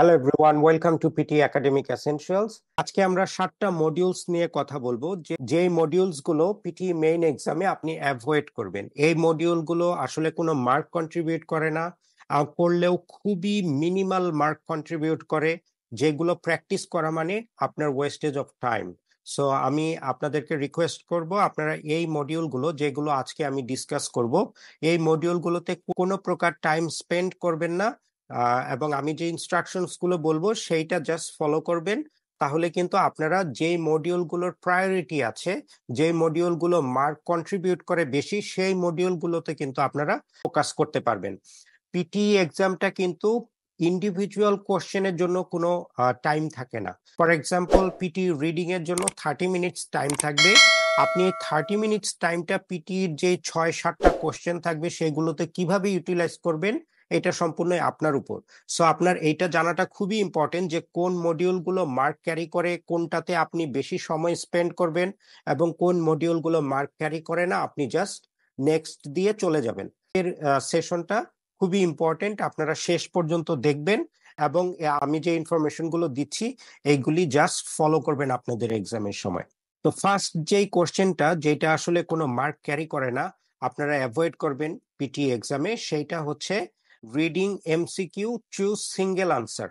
Hello everyone, welcome to PT academic essentials. আজকে আমরা 7টা modules নিয়ে কথা বলবো, যে মডিউলস গুলো পিটি মেইন এক্সামে আপনি অ্যাভয়েড করবেন। এই মডিউল গুলো আসলে কোনো মার্ক কন্ট্রিবিউট করে না, করলেও খুবই মিনিমাল মার্ক কন্ট্রিবিউট করে, যেগুলো প্র্যাকটিস করা মানে আপনার ওয়েস্টেজ অফ টাইম। সো আমি আপনাদেরকে রিকোয়েস্ট করব, আপনারা এই মডিউলগুলো যেগুলো আজকে আমি ডিসকাস করব, এই মডিউলগুলোতে কোনো প্রকার টাইম স্পেন্ড করবেন না, এবং আমি যে ইনস্ট্রাকশনস গুলো বলবো সেইটা জাস্ট ফলো করবেন। তাহলে কিন্তু আপনারা যেই মডিউলগুলোর প্রায়োরিটি আছে, যে মডিউলগুলো মার্ক কন্ট্রিবিউট করে বেশি, সেই মডিউলগুলোতে কিন্তু আপনারা ফোকাস করতে পারবেন। পিটি এক্সামটা কিন্তু ইন্ডিভিজুয়াল কোশ্চেনের জন্য কোনো টাইম থাকে না। ফর এক্সাম্পল, পিটি রিডিং এর জন্য 30 মিনিটস টাইম থাকবে। আপনি 30 মিনিটস টাইমটা পিটির যে 6-7টা কোশ্চেন থাকবে সেগুলোতে কিভাবে ইউটিলাইজ করবেন, এটা সম্পূর্ণ আপনার উপর। সো আপনার এইটা জানাটা খুবই ইম্পর্টেন্ট যে কোন মডিউলগুলো মার্ক ক্যারি করে, কোনটাতে আপনি বেশি সময় স্পেন্ড করবেন, এবং কোন মডিউলগুলো মার্ক ক্যারি করে না, আপনি জাস্ট নেক্সট দিয়ে চলে যাবেন। এর সেশনটা খুবই ইম্পর্টেন্ট, আপনারা শেষ পর্যন্ত দেখবেন, এবং আমি যে ইনফরমেশন গুলো দিচ্ছি এইগুলি জাস্ট ফলো করবেন আপনাদের এক্সামের সময়। তো ফার্স্ট যেই কোশ্চেনটা, যেটা আসলে কোনো মার্ক ক্যারি করে না, আপনারা অ্যাভয়েড করবেন পিটি এক্সামে, সেইটা হচ্ছে reading MCQ choose single answer.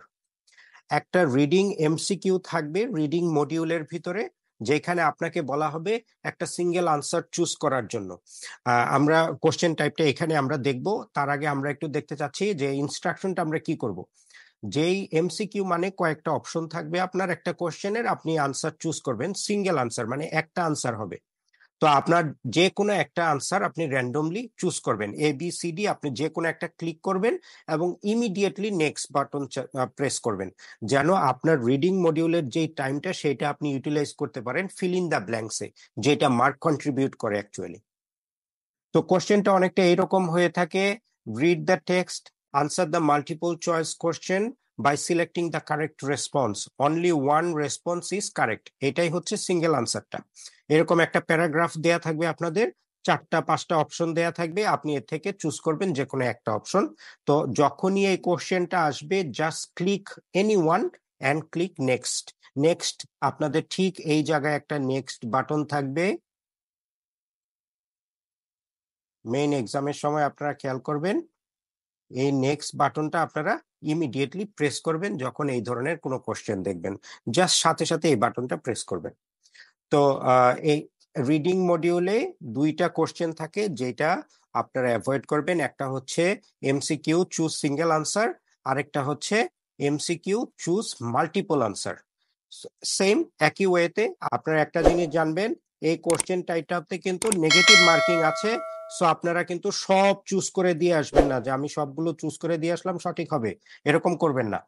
একটা রিডিং এমসিকিউ থাকবে রিডিং মডিউলের ভিতরে, যেখানে আপনাকে বলা হবে একটা সিঙ্গেল আনসার চুজ করার জন্য। আমরা কোশ্চেন টাইপটা এখানে আমরা দেখব, তার আগে আমরা একটু দেখতে চাচ্ছি যে ইনস্ট্রাকশনটা আমরা কি করব। যেই এমসিকিউ মানে কয়েকটা অপশন থাকবে আপনার একটা কোশ্চেনের, আপনি আনসার চুজ করবেন, সিঙ্গেল আনসার মানে একটা আনসার হবে। তো আপনার যে কোনো একটা আনসার আপনি র্যান্ডমলি চুজ করবেন, ABCD, আপনি যে কোনো একটা ক্লিক করবেন এবং ইমিডিয়েটলি নেক্সট বাটন প্রেস করবেন, যেন আপনার রিডিং মডিউলের যে টাইমটা সেটা আপনি ইউটিলাইজ করতে পারেন ফিল ইন দ্য ব্ল্যাঙ্কসে, যেটা মার্ক কন্ট্রিবিউট করে অ্যাকচুয়ালি। তো কোশ্চেনটা অনেকটা এইরকম হয়ে থাকে: read the text, answer the multiple choice question by selecting the correct response, only one response is correct. এটাই হচ্ছে সিঙ্গেল আনসারটা। এরকম একটা প্যারাগ্রাফ দেয়া থাকবে আপনাদের, 4টা-5টা অপশন দেয়া থাকবে, আপনি এর থেকে চুজ করবেন যে কোনো একটা অপশন। তো যখনই এই কোশ্চেনটা আসবে, just click any one and click next. Next, আপনাদের ঠিক এই জায়গায় একটা নেক্সট বাটন থাকবে। মেইন এক্সামের সময় আপনারা খেয়াল করবেন, এই নেক্সট বাটনটা আপনারা ইমিডিয়েটলি প্রেস করবেন যখন এই ধরনের কোনো কোশ্চেন দেখবেন, জাস্ট সাথে সাথে এই বাটনটা প্রেস করবেন। তো এই রিডিং মডিউলে 2টা কোশ্চেন থাকে যেটা আপনারা অ্যাভয়েড করবেন। একটা হচ্ছে এমসিকিউ চুজ সিঙ্গেল আনসার, আরেকটা হচ্ছে MCQ choose multiple answer. Same একই ওয়েতে আপনারা একটা জিনিস জানবেন, এই কোশ্চেন টাইপটাতে কিন্তু নেগেটিভ মার্কিং আছে। সো আপনারা কিন্তু সব চুজ করে দিয়ে আসবেন না, যে আমি সবগুলো চুজ করে দিয়ে আসলাম সঠিক হবে, এরকম করবেন না।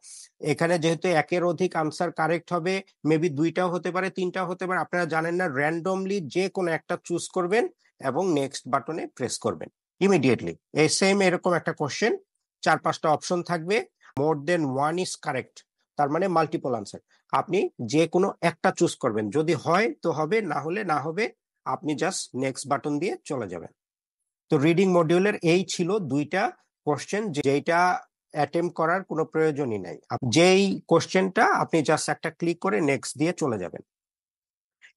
এখানে যেহেতু একের অধিক আনসার কারেক্ট হবে, মেবি 2টাও হতে পারে, 3টাও হতে পারে, আপনারা জানেন না, র্যান্ডমলি যে কোনো একটা চুজ করবেন এবং নেক্সট বাটনে প্রেস করবেন ইমিডিয়েটলি। এই সেম এরকম একটা কোশ্চেন, 4-5টা অপশন থাকবে, মোর দেন ওয়ান ইজ কারেক্ট, তার মানে মাল্টিপল আনসার। আপনি যে কোনো একটা চুজ করবেন, যদি হয় তো হবে, না হলে না হবে, আপনি জাস্ট নেক্সট বাটন দিয়ে চলে যাবেন। তো রিডিং মডিউলের এই ছিল 2টা কোশ্চেন, যেটা অ্যাটেম্প করার কোনো প্রয়োজনই নাই। যেই কোশ্চেনটা আপনি জাস্ট একটা ক্লিক করে নেক্সট দিয়ে চলে যাবেন।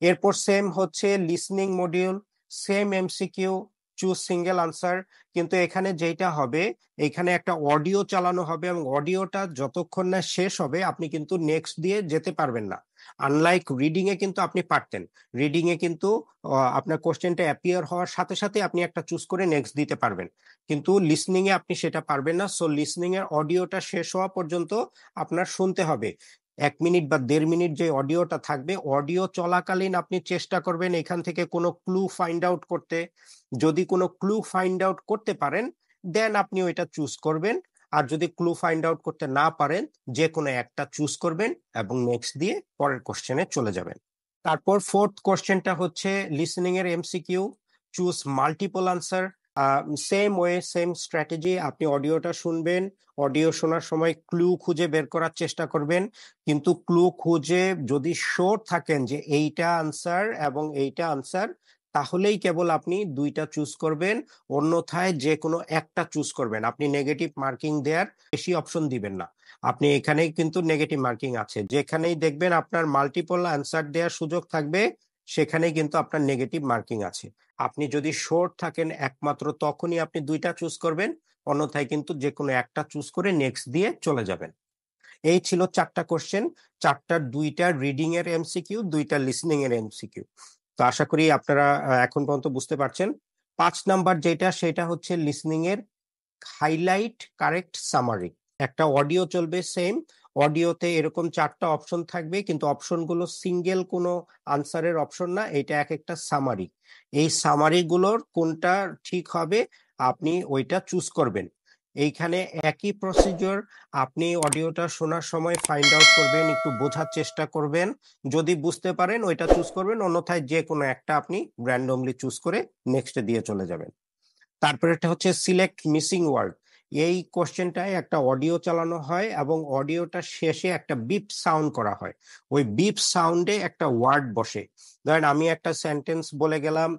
এরপর সেম হচ্ছে listening module, same MCQ choose single answer, কিন্তু এখানে যেটা হবে, এখানে একটা অডিও চালানো হবে, এবং অডিওটা যতক্ষণ না শেষ হবে আপনি কিন্তু নেক্সট দিয়ে যেতে পারবেন না। আনলাইক রিডিং এ কিন্তু আপনি পারতেন, রিডিং এ কিন্তু আপনার কোশ্চেনটা অ্যাপিয়ার হওয়ার সাথে সাথে আপনি একটা চুজ করে নেক্সট দিতে পারবেন, কিন্তু লিসনিং এ আপনি সেটা পারবেন না। সো লিসনিং এর অডিওটা শেষ হওয়া পর্যন্ত আপনার শুনতে হবে। 1 মিনিট বা 1.5 মিনিট যে অডিওটা থাকবে, অডিও চলাকালীন আপনি চেষ্টা করবেন এখান থেকে কোনো ক্লু ফাইন্ড আউট করতে। যদি কোনো ক্লু ফাইন্ড আউট করতে পারেন, দেন আপনি ওইটা চুজ করবেন। আর যদি ক্লু ফাইন্ড আউট করতে না পারেন, যে কোনো একটা চুজ করবেন এবং নেক্সট দিয়ে পরের কোশ্চেনে চলে যাবেন। তারপর ফোর্থ কোশ্চেনটা হচ্ছে লিসনিং এর MCQ choose multiple answer. Same way, same strategy, আপনি অডিওটা শুনবেন, অডিও শোনার সময় ক্লু খুঁজে বের করার চেষ্টা করবেন, কিন্তু ক্লু খুঁজে যদি শিওর থাকেন যে এইটা আনসার এবং এইটা আনসার, তাহলেই কেবল আপনি 2টা চুজ করবেন, অন্যথায় যে কোনো একটা চুজ করবেন। আপনি নেগেটিভ মার্কিং দেওয়ার বেশি অপশন দিবেন না। আপনি এখানেই কিন্তু নেগেটিভ মার্কিং আছে, যেখানেই দেখবেন আপনার মাল্টিপল অ্যান্সার দেওয়ার সুযোগ থাকবে সেখানেই কিন্তু আপনার নেগেটিভ মার্কিং আছে। আপনি যদি শর্ট থাকেন একমাত্র তখনই আপনি দুইটা চুজ করবেন, অন্যথায় কিন্তু যে কোনো একটা চুজ করে নেক্সট দিয়ে চলে যাবেন। এই ছিল 4টা কোশ্চেন, 4টার 2টা রিডিং এর এমসিকিউ, 2টা লিসনিং এর এমসিকিউ। তো আশা করি আপনারা এখন পর্যন্ত বুঝতে পারছেন। 5 নাম্বার যেটা সেটা হচ্ছে লিসনিং এর হাইলাইট কারেক্ট সামারি। একটা অডিও চলবে সেম, অডিওতে এরকম 4টা অপশন থাকবে, কিন্তু অপশনগুলো সিঙ্গেল কোনো আনসারের অপশন না, এটা এক একটা সামারি। এই সামারি গুলোর কোনটা ঠিক হবে আপনি ওইটা চুজ করবেন। এইখানে একই প্রসিডিওর, আপনি অডিওটা শোনার সময় ফাইন্ড আউট করবেন, একটু বোঝার চেষ্টা করবেন, যদি বুঝতে পারেন ওইটা চুজ করবেন, অন্যথায় যে কোনো একটা আপনি র্যান্ডমলি চুজ করে নেক্সটে দিয়ে চলে যাবেন। তারপরে এটা হচ্ছে সিলেক্ট মিসিং ওয়ার্ড। এই কোশ্চেনটায় একটা অডিও চালানো হয় এবং অডিওটা শেষে একটা বিপ সাউন্ড করা হয়, ওই বিপ সাউন্ডে একটা ওয়ার্ড বসে। ধরেন আমি একটা সেন্টেন্স বলে গেলাম,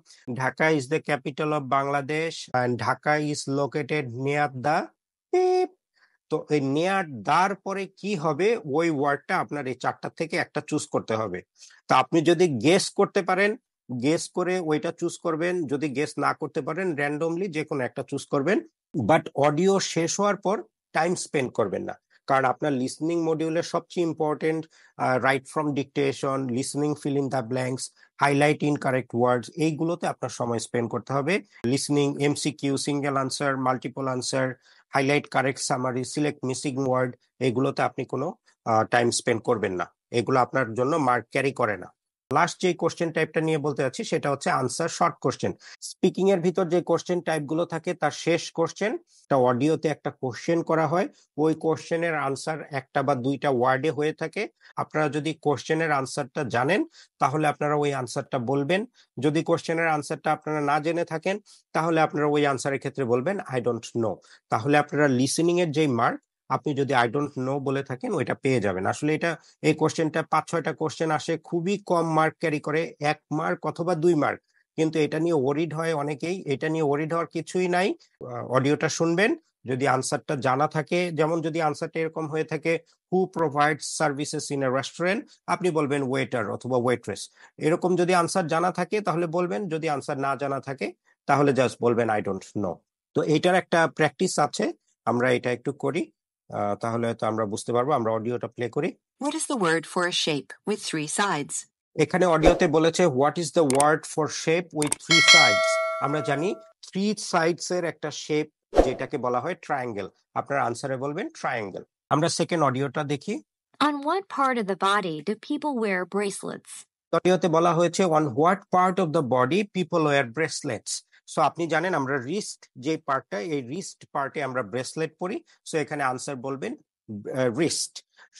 Dhaka is the capital of Bangladesh and Dhaka is located near the, তো এই নেয়ার দার পরে কি হবে ওই ওয়ার্ডটা আপনার এই 4টা থেকে একটা চুজ করতে হবে। তো আপনি যদি গেস করতে পারেন গেস করে ওইটা চুজ করবেন, যদি গেস না করতে পারেন র্যান্ডমলি যে কোনো একটা চুজ করবেন। বাট অডিও শেষ হওয়ার পর টাইম স্পেন্ড করবেন না, কারণ আপনার লিসনিং মডিউলের সবচেয়ে important write from dictation, listening fill in the blanks, highlight incorrect words, এইগুলোতে আপনার সময় স্পেন্ড করতে হবে। Listening, MCQ, single answer, multiple answer, highlight correct summary, select missing word, এগুলোতে আপনি কোনো টাইম স্পেন্ড করবেন না, এগুলো আপনার জন্য মার্ক ক্যারি করে না। লাস্ট যে কোশ্চেন টাইপটা নিয়ে বলতে যাচ্ছি সেটা হচ্ছে আনসার শর্ট কোশ্চেন। স্পিকিং এর ভিতর যে কোশ্চেন টাইপ গুলো থাকে তার শেষ কোশ্চেন, একটা অডিওতে একটা কোশ্চেন করা হয়, ওই কোশ্চেনের আনসার একটা বা দুইটা ওয়ার্ডে হয়ে থাকে। আপনারা যদি কোশ্চেনের আনসারটা জানেন তাহলে আপনারা ওই আনসারটা বলবেন, যদি কোশ্চেনের আনসারটা আপনারা না জেনে থাকেন তাহলে আপনারা ওই আনসারের ক্ষেত্রে বলবেন আই ডোন্ট নো। তাহলে আপনারা লিসেনিং এর যে মার্ক, আপনি যদি আই ডোন্ট নো বলে থাকেন ওইটা পেয়ে যাবেন। আসলে এটা এই কোশ্চেনটা 5-6টা কোশ্চেন আসে, খুবই কম মার্ক ক্যারি করে, 1 মার্ক অথবা 2 মার্ক, কিন্তু এটা নিয়ে ওরিড হয় অনেকেই। এটা নিয়ে ওরিড হওয়ার কিছুই নাই। অডিওটা শুনবেন, যদি আনসারটা জানা থাকে, যেমন যদি আনসারটা এরকম হয়ে থাকে who provides services in a restaurant, আপনি বলবেন ওয়েটার অথবা ওয়েট্রেস। এরকম যদি আনসার জানা থাকে তাহলে বলবেন, যদি আনসার না জানা থাকে তাহলে জাস্ট বলবেন আই ডোন্ট নো। তো এইটার একটা প্র্যাকটিস আছে, আমরা এটা একটু করি, তাহলে তো আমরা বুঝতে পারবো। আমরা অডিওটা প্লে করি। What is the word for a shape with 3 sides? এখানে অডিওতে বলেছে what is the word for shape with 3 sides. আমরা জানি 3 সাইডস এর একটা শেপ যেটাকে বলা হয় ট্রায়াঙ্গেল, আপনার আনসারে বলবেন ট্রায়াঙ্গেল। আমরা সেকেন্ড অডিওটা দেখি। On what part of the body do people wear bracelets? অডিওতে বলা হয়েছে on what part of the body people were bracelets. So আপনি জানেন আমরা রিস্ট যে পার্টটা, এই রিস্ট পার্টে আমরা ব্রেসলেট পরি, সো এখানে আনসার বলবেন রিস্ট।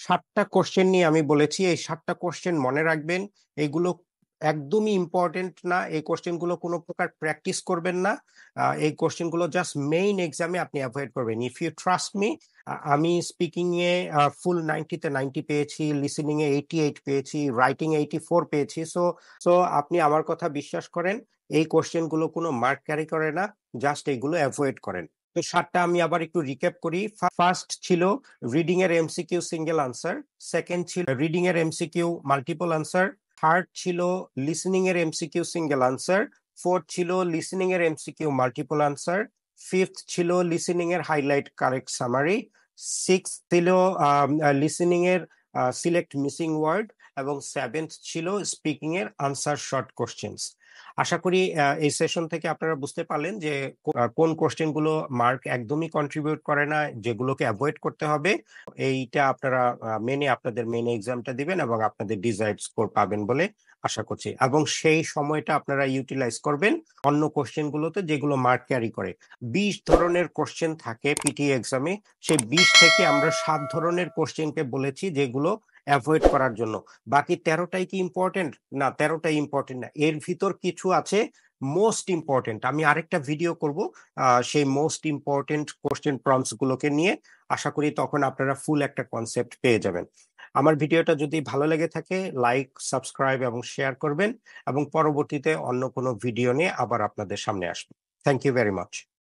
7টা কোশ্চেন নিয়ে আমি বলেছি, এই 7টা কোশ্চেন মনে রাখবেন, এগুলো একদমই ইম্পর্টেন্ট না, এই কোশ্চেনগুলো কোনো প্রকার প্র্যাকটিস করবেন না, এই কোশ্চেনগুলো জাস্ট মেইন এক্সামে আপনি অ্যাভয়েড করবেন। ইফ ইউ ট্রাস্ট মি, আমি স্পিকিং এ ফুল 90-তে 90 পেয়েছি, লিসেনিং এ 88 পেয়েছি, রাইটিং 84 পেয়েছি। সো সো আপনি আমার কথা বিশ্বাস করেন, এই কোশ্চেন গুলো কোনো মার্ক ক্যারি করে না, জাস্ট এইগুলো অ্যাভয়েড করেন। তো 7টা আমি আবার একটু রিক্যাপ করি। ফার্স্ট ছিল রিডিং এর এমসিকিউ সিঙ্গেল আনসার, সেকেন্ড ছিল রিডিং এর এমসিকিউ মাল্টিপল আনসার, থার্ড ছিল লিসেনিং এর এমসিকিউ সিঙ্গেল আনসার, ফোর্থ ছিল লিসেনিং এর এমসিকিউ মাল্টিপল আনসার, ফিফথ ছিল লিসেনিং এর হাইলাইট কারেক্ট সামারি, সিক্স ছিল লিসেনিং এর সিলেক্ট মিসিং ওয়ার্ড, এবং সেভেন্থ ছিল স্পিকিং এর আনসার শর্ট কোশ্চেন্স। আশা করি এই সেশন থেকে আপনারা বুঝতে পারলেন যে কোন কোশ্চেন গুলো মার্ক একদমই কন্ট্রিবিউট করে না, যেগুলোকে অ্যাভয়েড করতে হবে। এইটা আপনারা মেনে আপনাদের মেন এক্সামটা দিবেন এবং আপনাদের ডিজায়ার্ড স্কোর পাবেন বলে আশা করছি, এবং সেই সময়টা আপনারা ইউটিলাইজ করবেন অন্য কোশ্চেন গুলোতে যেগুলো মার্ক ক্যারি করে। 20 ধরনের কোশ্চেন থাকে পিটি এক্সামে, সেই 20 থেকে আমরা 7 ধরনের কোশ্চেনকে বলেছি যেগুলো অ্যাভয়েড করার জন্য। বাকি 13টাই কি ইম্পর্টেন্ট? না, 13টাই ইম্পর্টেন্ট না, এর ভিতর কিছু আছে মোস্ট ইম্পর্টেন্ট। আমি আরেকটা ভিডিও করব সেই মোস্ট ইম্পর্টেন্ট কোশ্চেন প্রম্পটস গুলোকে নিয়ে, আশা করি তখন আপনারা ফুল একটা কনসেপ্ট পেয়ে যাবেন। আমার ভিডিওটা যদি ভালো লেগে থাকে লাইক, সাবস্ক্রাইব এবং শেয়ার করবেন, এবং পরবর্তীতে অন্য কোনো ভিডিও নিয়ে আবার আপনাদের সামনে আসবো। Thank you very much.